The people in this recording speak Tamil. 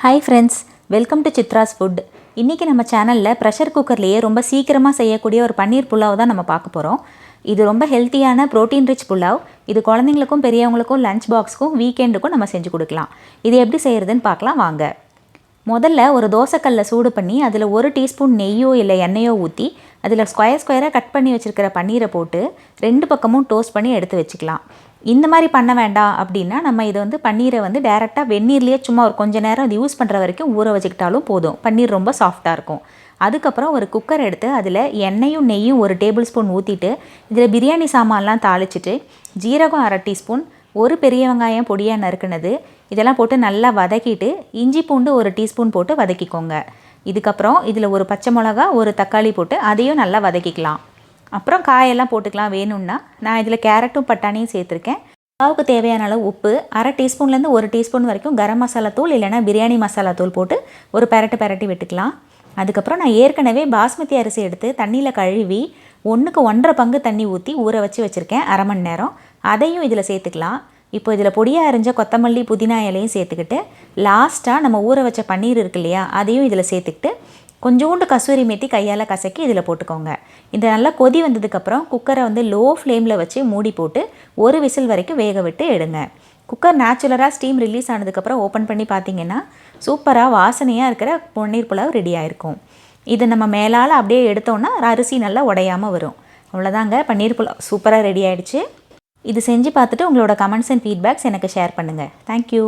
Hi friends, welcome to Chitra's food. இன்றைக்கி நம்ம சேனலில் ப்ரெஷர் குக்கர்லேயே ரொம்ப சீக்கிரமாக செய்யக்கூடிய ஒரு பன்னீர் புலாவ் தான் நம்ம பார்க்க போகிறோம். இது ரொம்ப ஹெல்த்தியான ப்ரோட்டீன் ரிச் புலாவ். இது குழந்தைங்களுக்கும் பெரியவங்களுக்கும் லஞ்ச் பாக்ஸுக்கும் வீக்கெண்டுக்கும் நம்ம செஞ்சு கொடுக்கலாம். இது எப்படி செய்கிறதுன்னு பார்க்கலாம் வாங்க. முதல்ல ஒரு தோசைக்கல்லை சூடு பண்ணி அதில் 1 டீஸ்பூன் நெய்யோ இல்லை எண்ணெயோ ஊற்றி அதில் ஸ்கொயராக கட் பண்ணி வச்சுருக்கிற பன்னீரை போட்டு 2 பக்கமும் டோஸ்ட் பண்ணி எடுத்து வச்சுக்கலாம். இந்த மாதிரி பண்ண வேண்டாம் அப்படின்னா நம்ம இதை பன்னீரை டேரெக்டாக வெந்நீர்லேயே சும்மா ஒரு கொஞ்சம் நேரம் அது யூஸ் பண்ணுற வரைக்கும் ஊற வச்சுக்கிட்டாலும் போதும். பன்னீர் ரொம்ப சாஃப்டாக இருக்கும். அதுக்கப்புறம் ஒரு குக்கர் எடுத்து அதில் எண்ணெயும் நெய்யும் 1 டேபிள் ஸ்பூன் ஊற்றிட்டு இதில் பிரியாணி சாமான்லாம் தாளிச்சிட்டு ஜீரகம் 1/2 டீஸ்பூன், 1 பெரிய வெங்காயம் பொடியாக நறுக்குனது இதெல்லாம் போட்டு நல்லா வதக்கிட்டு இஞ்சி பூண்டு 1 டீஸ்பூன் போட்டு வதக்கிக்கோங்க. இதுக்கப்புறம் இதில் 1 பச்சை மிளகா 1 தக்காளி போட்டு அதையும் நல்லா வதக்கிக்கலாம். அப்புறம் காயெல்லாம் போட்டுக்கலாம் வேணும்னா. நான் இதில் கேரட்டும் பட்டாணியும் சேர்த்துருக்கேன். புலாவுக்கு தேவையான அளவு உப்பு, 1/2 டீஸ்பூன்லேருந்து 1 டீஸ்பூன் வரைக்கும் கரம் மசாலா தூள் இல்லைனா பிரியாணி மசாலா தூள் போட்டு ஒரு பெரட்டி விட்டுக்கலாம். அதுக்கப்புறம் நான் ஏற்கனவே பாஸ்மதி அரிசி எடுத்து தண்ணியில் கழுவி 1க்கு 1.5 பங்கு தண்ணி ஊற்றி ஊற வச்சுருக்கேன் 1/2 மணி நேரம். அதையும் இதில் சேர்த்துக்கலாம். இப்போ இதில் பொடியாக அரிஞ்ச கொத்தமல்லி புதினா இலையும் சேர்த்துக்கிட்டு லாஸ்ட்டாக நம்ம ஊற வச்ச பன்னீர் இருக்கு இல்லையா, அதையும் இதில் சேர்த்துக்கிட்டு கொஞ்சோண்டு கசூரி மேத்தி கையால் கசக்கி இதில் போட்டுக்கோங்க. இது நல்லா கொதி வந்ததுக்கப்புறம் குக்கரை லோ ஃப்ளேமில் வச்சு மூடி போட்டு 1 விசில் வரைக்கும் வேக விட்டு எடுங்க. குக்கர் நேச்சுரலாக ஸ்டீம் ரிலீஸ் ஆனதுக்கப்புறம் ஓப்பன் பண்ணி பார்த்தீங்கன்னா சூப்பராக வாசனையாக இருக்கிற பன்னீர் புலாவ் ரெடி ஆகிருக்கும். இதை நம்ம மேலால் அப்படியே எடுத்தோன்னா அரிசி நல்லா உடையாமல் வரும். அவ்வளோதாங்க, பன்னீர் புலாவ் சூப்பராக ரெடி ஆகிடுச்சு. இது செஞ்சு பார்த்துட்டு உங்களோட கமெண்ட்ஸ் அண்ட் ஃபீட்பேக்ஸ் எனக்கு ஷேர் பண்ணுங்கள். தேங்க்யூ.